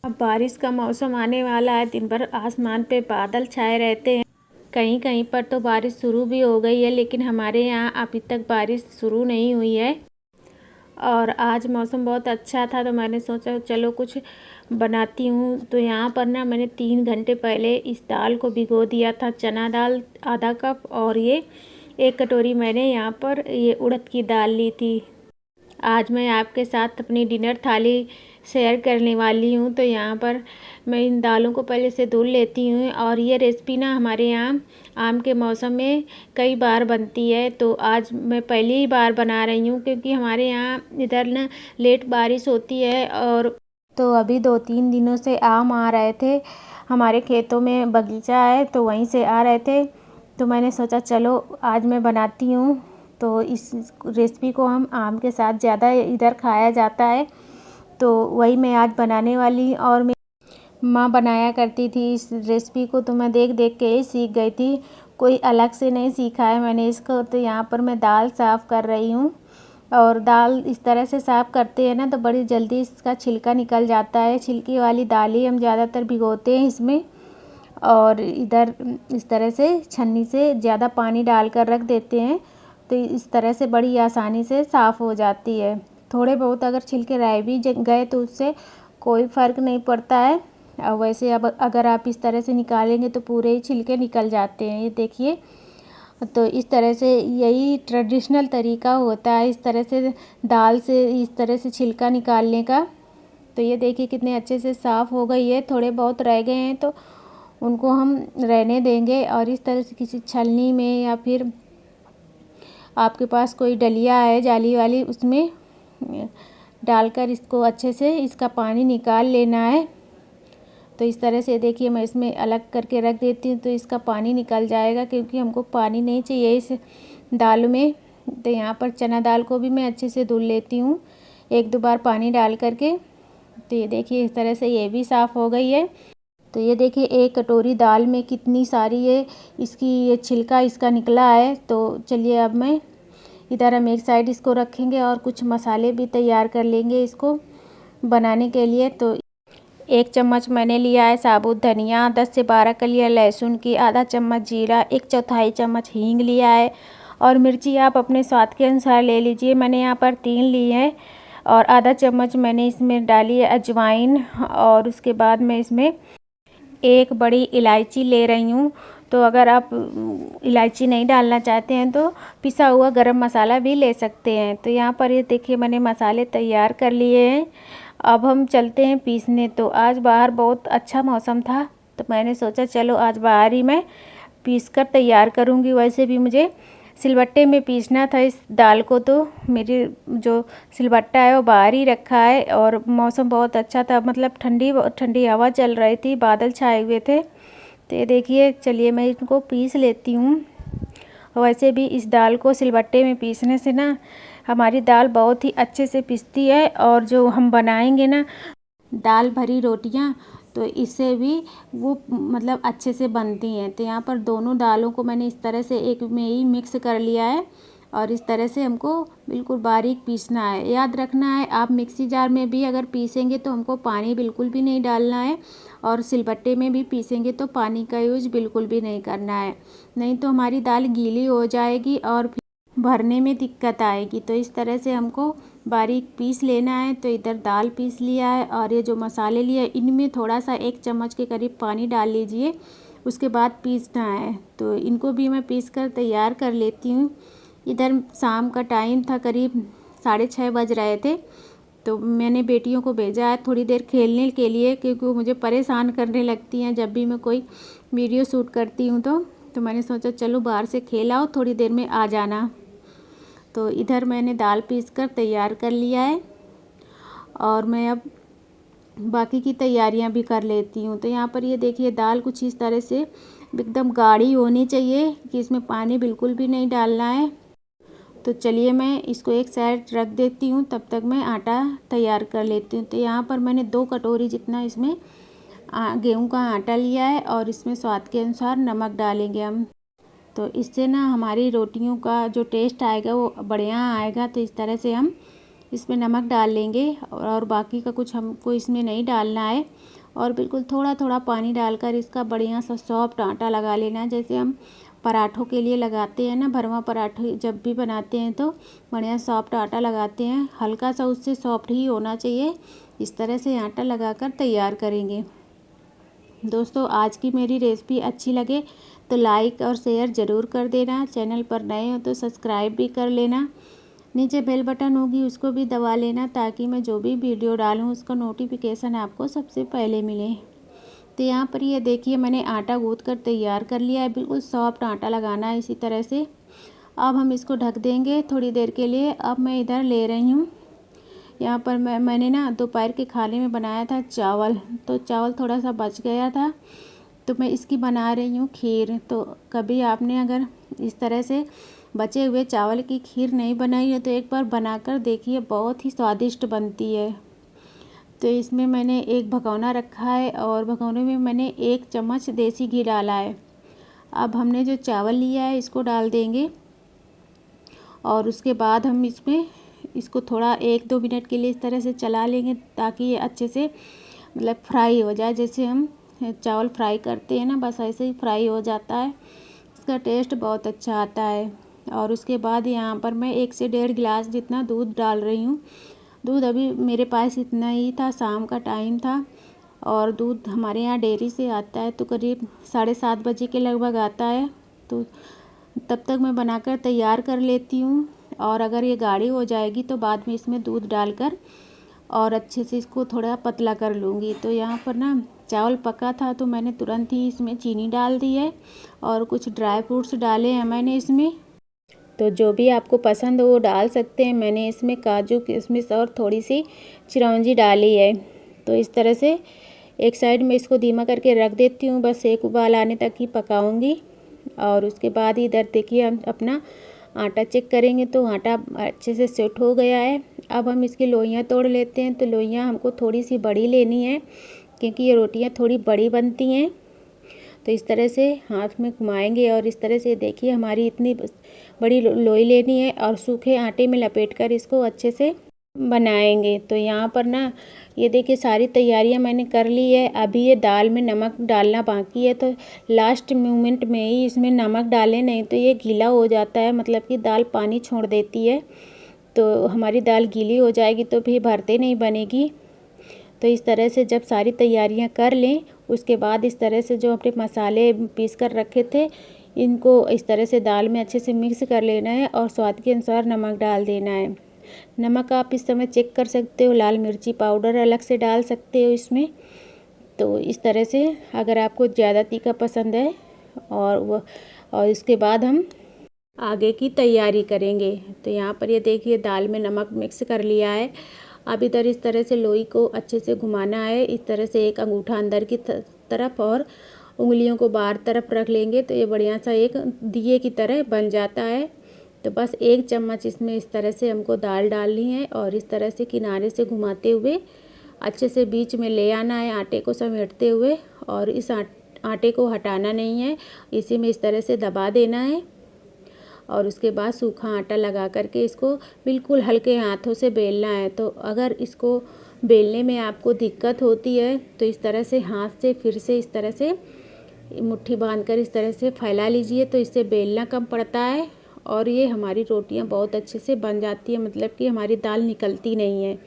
अब बारिश का मौसम आने वाला है। दिन भर आसमान पे बादल छाए रहते हैं। कहीं कहीं पर तो बारिश शुरू भी हो गई है, लेकिन हमारे यहाँ अभी तक बारिश शुरू नहीं हुई है। और आज मौसम बहुत अच्छा था तो मैंने सोचा चलो कुछ बनाती हूँ। तो यहाँ पर ना मैंने 3 घंटे पहले इस दाल को भिगो दिया था। चना दाल आधा कप, और ये 1 कटोरी मैंने यहाँ पर ये उड़द की दाल ली थी। आज मैं आपके साथ अपनी डिनर थाली शेयर करने वाली हूँ। तो यहाँ पर मैं इन दालों को पहले से धुल लेती हूँ। और ये रेसिपी ना हमारे यहाँ आम के मौसम में कई बार बनती है, तो आज मैं पहली ही बार बना रही हूँ क्योंकि हमारे यहाँ इधर ना लेट बारिश होती है। और तो अभी 2-3 दिनों से आम आ रहे थे। हमारे खेतों में बगीचा है तो वहीं से आ रहे थे, तो मैंने सोचा चलो आज मैं बनाती हूँ। तो इस रेसिपी को हम आम के साथ ज़्यादा इधर खाया जाता है, तो वही मैं आज बनाने वाली। और मेरी माँ बनाया करती थी इस रेसिपी को, तो मैं देख देख के ही सीख गई थी, कोई अलग से नहीं सीखा है मैंने इसको। तो यहाँ पर मैं दाल साफ़ कर रही हूँ। और दाल इस तरह से साफ़ करते हैं ना तो बड़ी जल्दी इसका छिलका निकल जाता है। छिलकी वाली दाल ही हम ज़्यादातर भिगोते हैं इसमें। और इधर इस तरह से छन्नी से ज़्यादा पानी डालकर रख देते हैं, तो इस तरह से बड़ी आसानी से साफ़ हो जाती है। थोड़े बहुत अगर छिलके रह भी गए तो उससे कोई फ़र्क नहीं पड़ता है। और वैसे अब अगर आप इस तरह से निकालेंगे तो पूरे ही छिलके निकल जाते हैं, ये देखिए। तो इस तरह से यही ट्रेडिशनल तरीका होता है, इस तरह से दाल से इस तरह से छिलका निकालने का। तो ये देखिए कितने अच्छे से साफ़ हो गई है। थोड़े बहुत रह गए हैं तो उनको हम रहने देंगे। और इस तरह से किसी छलनी में या फिर आपके पास कोई डलिया है जाली वाली, उसमें डालकर इसको अच्छे से इसका पानी निकाल लेना है। तो इस तरह से देखिए मैं इसमें अलग करके रख देती हूँ तो इसका पानी निकल जाएगा, क्योंकि हमको पानी नहीं चाहिए इस दाल में। तो यहाँ पर चना दाल को भी मैं अच्छे से धुल लेती हूँ 1-2 बार पानी डाल करके। तो ये देखिए इस तरह से ये भी साफ़ हो गई है। तो ये देखिए 1 कटोरी दाल में कितनी सारी ये छिलका इसका निकला है। तो चलिए अब मैं इधर हम एक साइड इसको रखेंगे और कुछ मसाले भी तैयार कर लेंगे इसको बनाने के लिए। तो 1 चम्मच मैंने लिया है साबुत धनिया, 10 से 12 कलियां लहसुन की, आधा चम्मच जीरा, 1/4 चम्मच हींग लिया है। और मिर्ची आप अपने स्वाद के अनुसार ले लीजिए, मैंने यहाँ पर 3 ली है। और आधा चम्मच मैंने इसमें डाली है अजवाइन। और उसके बाद मैं इसमें 1 बड़ी इलायची ले रही हूँ। तो अगर आप इलायची नहीं डालना चाहते हैं तो पिसा हुआ गरम मसाला भी ले सकते हैं। तो यहाँ पर ये देखिए मैंने मसाले तैयार कर लिए हैं। अब हम चलते हैं पीसने। तो आज बाहर बहुत अच्छा मौसम था, तो मैंने सोचा चलो आज बाहर ही मैं पीस कर तैयार करूँगी। वैसे भी मुझे सिलबट्टे में पीसना था इस दाल को, तो मेरी जो सिलबट्टा है वो बाहर ही रखा है। और मौसम बहुत अच्छा था, मतलब ठंडी ठंडी हवा चल रही थी, बादल छाए हुए थे। तो ये देखिए चलिए मैं इनको पीस लेती हूँ। वैसे भी इस दाल को सिलबट्टे में पीसने से ना हमारी दाल बहुत ही अच्छे से पिसती है। और जो हम बनाएंगे ना दाल भरी रोटियाँ, तो इससे भी वो मतलब अच्छे से बनती हैं। तो यहाँ पर दोनों दालों को मैंने इस तरह से एक में ही मिक्स कर लिया है। और इस तरह से हमको बिल्कुल बारीक पीसना है। याद रखना है आप मिक्सी जार में भी अगर पीसेंगे तो हमको पानी बिल्कुल भी नहीं डालना है। और सिलबट्टे में भी पीसेंगे तो पानी का यूज बिल्कुल भी नहीं करना है, नहीं तो हमारी दाल गीली हो जाएगी और फिर भरने में दिक्कत आएगी। तो इस तरह से हमको बारीक पीस लेना है। तो इधर दाल पीस लिया है और ये जो मसाले लिए इनमें थोड़ा सा 1 चम्मच के करीब पानी डाल लीजिए, उसके बाद पीसना है। तो इनको भी मैं पीस कर तैयार कर लेती हूँ। इधर शाम का टाइम था, करीब 6:30 बज रहे थे। तो मैंने बेटियों को भेजा है थोड़ी देर खेलने के लिए, क्योंकि वो मुझे परेशान करने लगती हैं जब भी मैं कोई वीडियो शूट करती हूँ। तो मैंने सोचा चलो बाहर से खेल आओ, थोड़ी देर में आ जाना। तो इधर मैंने दाल पीस कर तैयार कर लिया है और मैं अब बाकी की तैयारियां भी कर लेती हूँ। तो यहाँ पर ये देखिए दाल कुछ इस तरह से एकदम गाढ़ी होनी चाहिए कि इसमें पानी बिल्कुल भी नहीं डालना है। तो चलिए मैं इसको एक साइड रख देती हूँ, तब तक मैं आटा तैयार कर लेती हूँ। तो यहाँ पर मैंने 2 कटोरी जितना इसमें गेहूं का आटा लिया है और इसमें स्वाद के अनुसार नमक डालेंगे हम। तो इससे ना हमारी रोटियों का जो टेस्ट आएगा वो बढ़िया आएगा। तो इस तरह से हम इसमें नमक डाल लेंगे और बाकी का कुछ हमको इसमें नहीं डालना है। और बिल्कुल थोड़ा थोड़ा पानी डालकर इसका बढ़िया सा सॉफ्ट आटा लगा लेना, जैसे हम पराठों के लिए लगाते हैं ना, भरवा पराठे जब भी बनाते हैं तो बढ़िया सॉफ्ट आटा लगाते हैं, हल्का सा उससे सॉफ्ट ही होना चाहिए। इस तरह से आटा लगाकर तैयार करेंगे। दोस्तों आज की मेरी रेसिपी अच्छी लगे तो लाइक और शेयर ज़रूर कर देना, चैनल पर नए हो तो सब्सक्राइब भी कर लेना, नीचे बेल बटन होगी उसको भी दबा लेना ताकि मैं जो भी वीडियो डालूँ उसका नोटिफिकेशन आपको सबसे पहले मिले। तो यहाँ पर ये देखिए मैंने आटा गूँथ कर तैयार कर लिया है, बिल्कुल सॉफ्ट आटा लगाना है इसी तरह से। अब हम इसको ढक देंगे थोड़ी देर के लिए। अब मैं इधर ले रही हूँ, यहाँ पर मैंने ना दोपहर के खाने में बनाया था चावल, तो चावल थोड़ा सा बच गया था तो मैं इसकी बना रही हूँ खीर। तो कभी आपने अगर इस तरह से बचे हुए चावल की खीर नहीं बनाई है तो एक बार बनाकर देखिए, बहुत ही स्वादिष्ट बनती है। तो इसमें मैंने एक भगोना रखा है और भगोने में मैंने 1 चम्मच देसी घी डाला है। अब हमने जो चावल लिया है इसको डाल देंगे और उसके बाद हम इसको थोड़ा 1-2 मिनट के लिए इस तरह से चला लेंगे ताकि ये अच्छे से मतलब फ्राई हो जाए। जैसे हम चावल फ्राई करते हैं ना, बस ऐसे ही फ्राई हो जाता है, इसका टेस्ट बहुत अच्छा आता है। और उसके बाद यहाँ पर मैं 1 से 1.5 गिलास जितना दूध डाल रही हूँ। दूध अभी मेरे पास इतना ही था, शाम का टाइम था और दूध हमारे यहाँ डेयरी से आता है तो करीब 7:30 बजे के लगभग आता है। तो तब तक मैं बनाकर तैयार कर लेती हूँ और अगर ये गाढ़ी हो जाएगी तो बाद में इसमें दूध डालकर और अच्छे से इसको थोड़ा पतला कर लूँगी। तो यहाँ पर ना चावल पका था तो मैंने तुरंत ही इसमें चीनी डाल दी है और कुछ ड्राई फ्रूट्स डाले हैं मैंने इसमें, तो जो भी आपको पसंद हो वो डाल सकते हैं। मैंने इसमें काजू किशमिश और थोड़ी सी चिरौंजी डाली है। तो इस तरह से एक साइड में इसको धीमा करके रख देती हूँ, बस एक उबाल आने तक ही पकाऊंगी। और उसके बाद इधर देखिए हम अपना आटा चेक करेंगे तो आटा अच्छे से सेट हो गया है। अब हम इसकी लोइयाँ तोड़ लेते हैं। तो लोइयाँ हमको थोड़ी सी बड़ी लेनी है क्योंकि ये रोटियाँ थोड़ी बड़ी बनती हैं। तो इस तरह से हाथ में घुमाएंगे और इस तरह से देखिए हमारी इतनी बड़ी लोई लेनी है और सूखे आटे में लपेटकर इसको अच्छे से बनाएंगे। तो यहाँ पर ना ये देखिए सारी तैयारियां मैंने कर ली है। अभी ये दाल में नमक डालना बाकी है, तो लास्ट मोमेंट में ही इसमें नमक डालें, नहीं तो ये गीला हो जाता है, मतलब कि दाल पानी छोड़ देती है। तो हमारी दाल गीली हो जाएगी तो फिर भरते नहीं बनेगी। तो इस तरह से जब सारी तैयारियां कर लें उसके बाद इस तरह से जो अपने मसाले पीस कर रखे थे इनको इस तरह से दाल में अच्छे से मिक्स कर लेना है और स्वाद के अनुसार नमक डाल देना है। नमक आप इस समय चेक कर सकते हो, लाल मिर्ची पाउडर अलग से डाल सकते हो इसमें। तो इस तरह से अगर आपको ज़्यादा तीखा पसंद है और इसके बाद हम आगे की तैयारी करेंगे। तो यहाँ पर ये देखिए दाल में नमक मिक्स कर लिया है। अब इधर इस तरह से लोई को अच्छे से घुमाना है, इस तरह से एक अंगूठा अंदर की तरफ और उंगलियों को बाहर तरफ रख लेंगे तो ये बढ़िया सा एक दिए की तरह बन जाता है। तो बस 1 चम्मच इसमें इस तरह से हमको दाल डालनी है और इस तरह से किनारे से घुमाते हुए अच्छे से बीच में ले आना है आटे को समेटते हुए, और इस आटे को हटाना नहीं है, इसी में इस तरह से दबा देना है। और उसके बाद सूखा आटा लगा करके इसको बिल्कुल हल्के हाथों से बेलना है। तो अगर इसको बेलने में आपको दिक्कत होती है तो इस तरह से हाथ से फिर से इस तरह से मुट्ठी बांधकर इस तरह से फैला लीजिए, तो इससे बेलना कम पड़ता है और ये हमारी रोटियां बहुत अच्छे से बन जाती है, मतलब कि हमारी दाल निकलती नहीं है।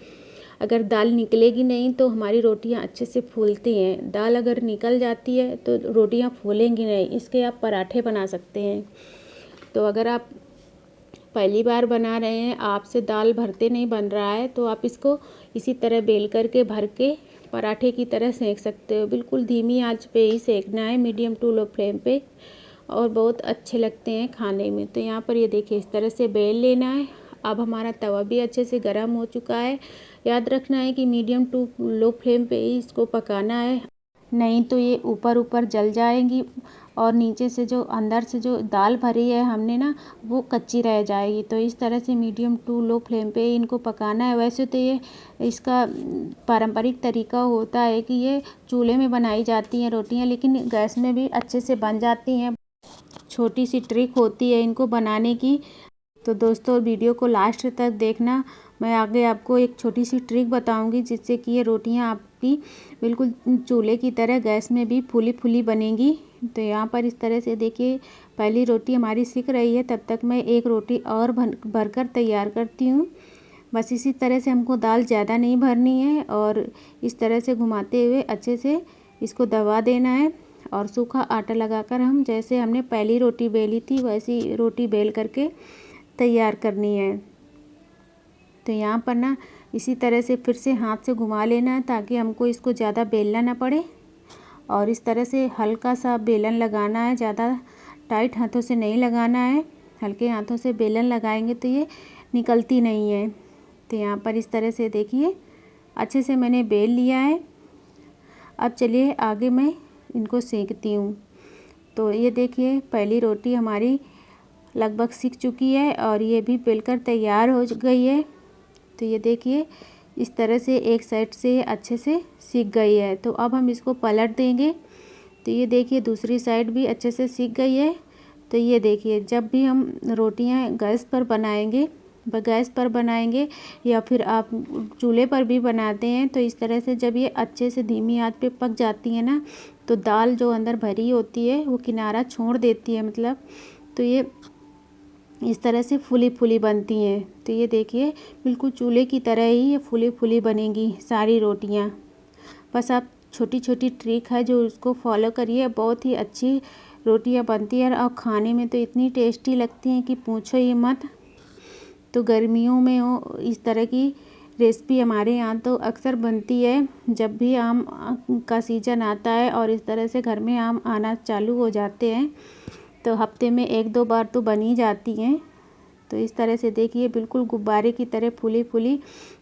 अगर दाल निकलेगी नहीं तो हमारी रोटियां अच्छे से फूलती हैं, दाल अगर निकल जाती है तो रोटियां फूलेंगी नहीं। इसके आप पराठे बना सकते हैं। तो अगर आप पहली बार बना रहे हैं, आपसे दाल भरते नहीं बन रहा है, तो आप इसको इसी तरह बेल करके भर के पराठे की तरह सेंक सकते हो। बिल्कुल धीमी आंच पे ही सेकना है, मीडियम टू लो फ्लेम पे, और बहुत अच्छे लगते हैं खाने में। तो यहाँ पर ये देखिए इस तरह से बेल लेना है। अब हमारा तवा भी अच्छे से गर्म हो चुका है। याद रखना है कि मीडियम टू लो फ्लेम पे ही इसको पकाना है, नहीं तो ये ऊपर ऊपर जल जाएंगी और नीचे से जो अंदर से जो दाल भरी है हमने ना वो कच्ची रह जाएगी। तो इस तरह से मीडियम टू लो फ्लेम पे इनको पकाना है। वैसे तो ये इसका पारंपरिक तरीका होता है कि ये चूल्हे में बनाई जाती हैं रोटियां, लेकिन गैस में भी अच्छे से बन जाती हैं। छोटी सी ट्रिक होती है इनको बनाने की। तो दोस्तों वीडियो को लास्ट तक देखना, मैं आगे आपको एक छोटी सी ट्रिक बताऊंगी जिससे कि ये रोटियां आप रोटी बिल्कुल चूल्हे की तरह गैस में भी फूली फूली बनेगी। तो यहाँ पर इस तरह से देखिए पहली रोटी हमारी सिक रही है, तब तक मैं एक रोटी और भरकर तैयार करती हूँ। बस इसी तरह से हमको दाल ज़्यादा नहीं भरनी है और इस तरह से घुमाते हुए अच्छे से इसको दबा देना है और सूखा आटा लगाकर हम जैसे हमने पहली रोटी बेली थी वैसी रोटी बेल करके तैयार करनी है। तो यहाँ पर ना इसी तरह से फिर से हाथ से घुमा लेना है ताकि हमको इसको ज़्यादा बेलना ना पड़े और इस तरह से हल्का सा बेलन लगाना है, ज़्यादा टाइट हाथों से नहीं लगाना है। हल्के हाथों से बेलन लगाएंगे तो ये निकलती नहीं है। तो यहाँ पर इस तरह से देखिए अच्छे से मैंने बेल लिया है। अब चलिए आगे मैं इनको सेकती हूँ। तो ये देखिए पहली रोटी हमारी लगभग सिक चुकी है और ये भी बेलकर तैयार हो गई है। तो ये देखिए इस तरह से एक साइड से अच्छे से सिक गई है। तो अब हम इसको पलट देंगे। तो ये देखिए दूसरी साइड भी अच्छे से सिक गई है। तो ये देखिए जब भी हम रोटियां गैस पर बनाएंगे या फिर आप चूल्हे पर भी बनाते हैं तो इस तरह से जब ये अच्छे से धीमी आंच पे पक जाती है ना तो दाल जो अंदर भरी होती है वो किनारा छोड़ देती है, मतलब तो ये इस तरह से फूली फूली बनती हैं। तो ये देखिए बिल्कुल चूल्हे की तरह ही ये फूली फूली बनेंगी सारी रोटियां। बस आप छोटी छोटी ट्रिक है जो उसको फॉलो करिए, बहुत ही अच्छी रोटियां बनती है और खाने में तो इतनी टेस्टी लगती हैं कि पूछो ही मत। तो गर्मियों में हो इस तरह की रेसिपी हमारे यहाँ तो अक्सर बनती है जब भी आम का सीज़न आता है और इस तरह से घर में आम आना चालू हो जाते हैं तो हफ्ते में 1-2 बार तो बन ही जाती हैं। तो इस तरह से देखिए बिल्कुल गुब्बारे की तरह फूली फूली,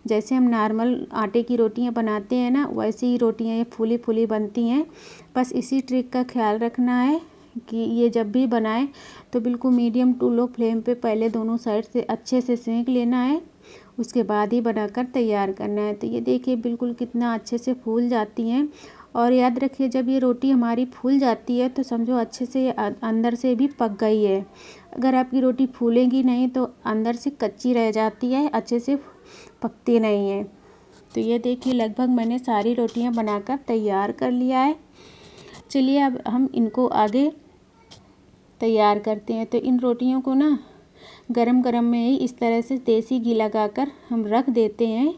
जैसे हम नॉर्मल आटे की रोटियां बनाते हैं ना वैसी ही रोटियां ये फूली फूली बनती हैं। बस इसी ट्रिक का ख्याल रखना है कि ये जब भी बनाएं तो बिल्कुल मीडियम टू लो फ्लेम पे पहले दोनों साइड से अच्छे से सेंक लेना है, उसके बाद ही बनाकर तैयार करना है। तो ये देखिए बिल्कुल कितना अच्छे से फूल जाती हैं। और याद रखिए जब ये रोटी हमारी फूल जाती है तो समझो अच्छे से ये अंदर से भी पक गई है। अगर आपकी रोटी फूलेगी नहीं तो अंदर से कच्ची रह जाती है, अच्छे से पकती नहीं है। तो ये देखिए लगभग मैंने सारी रोटियां बनाकर तैयार कर लिया है। चलिए अब हम इनको आगे तैयार करते हैं। तो इन रोटियों को ना गरम गरम में ही इस तरह से देसी घी लगाकर हम रख देते हैं।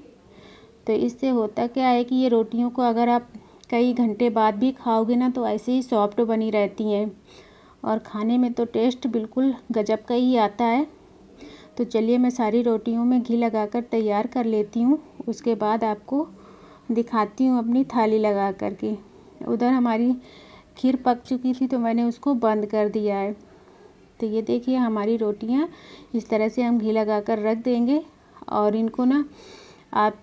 तो इससे होता क्या है कि ये रोटियों को अगर आप कई घंटे बाद भी खाओगे ना तो ऐसे ही सॉफ्ट बनी रहती हैं और खाने में तो टेस्ट बिल्कुल गजब का ही आता है। तो चलिए मैं सारी रोटियों में घी लगाकर तैयार कर लेती हूँ, उसके बाद आपको दिखाती हूँ अपनी थाली लगा कर के। उधर हमारी खीर पक चुकी थी तो मैंने उसको बंद कर दिया है। तो ये देखिए हमारी रोटियाँ इस तरह से हम घी लगाकर रख देंगे और इनको ना आप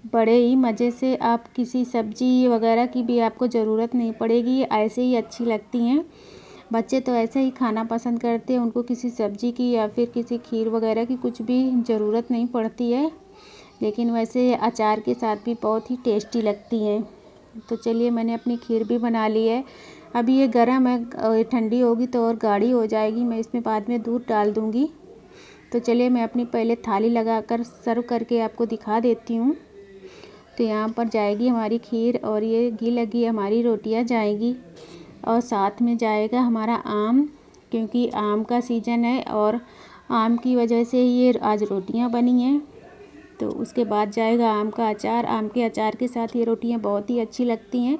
बड़े ही मज़े से, आप किसी सब्जी वगैरह की भी आपको ज़रूरत नहीं पड़ेगी, ये ऐसे ही अच्छी लगती हैं। बच्चे तो ऐसे ही खाना पसंद करते हैं, उनको किसी सब्जी की या फिर किसी खीर वगैरह की कुछ भी ज़रूरत नहीं पड़ती है, लेकिन वैसे अचार के साथ भी बहुत ही टेस्टी लगती हैं। तो चलिए मैंने अपनी खीर भी बना ली है। अभी ये गर्म है, ठंडी होगी तो और गाढ़ी हो जाएगी, मैं इसमें बाद में दूध डाल दूँगी। तो चलिए मैं अपनी पहले थाली लगाकर सर्व करके आपको दिखा देती हूँ। तो यहाँ पर जाएगी हमारी खीर और ये घी लगी हमारी रोटियाँ जाएगी और साथ में जाएगा हमारा आम, क्योंकि आम का सीज़न है और आम की वजह से ये आज रोटियाँ बनी हैं। तो उसके बाद जाएगा आम का अचार, आम के अचार के साथ ये रोटियाँ बहुत ही अच्छी लगती हैं।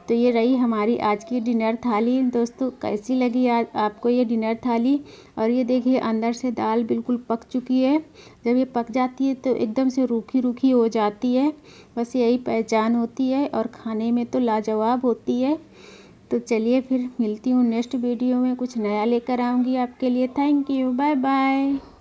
तो ये रही हमारी आज की डिनर थाली। दोस्तों कैसी लगी आज आपको ये डिनर थाली? और ये देखिए अंदर से दाल बिल्कुल पक चुकी है। जब ये पक जाती है तो एकदम से रूखी रूखी हो जाती है, बस यही पहचान होती है और खाने में तो लाजवाब होती है। तो चलिए फिर मिलती हूँ नेक्स्ट वीडियो में, कुछ नया लेकर आऊँगी आपके लिए। Thank you, bye bye.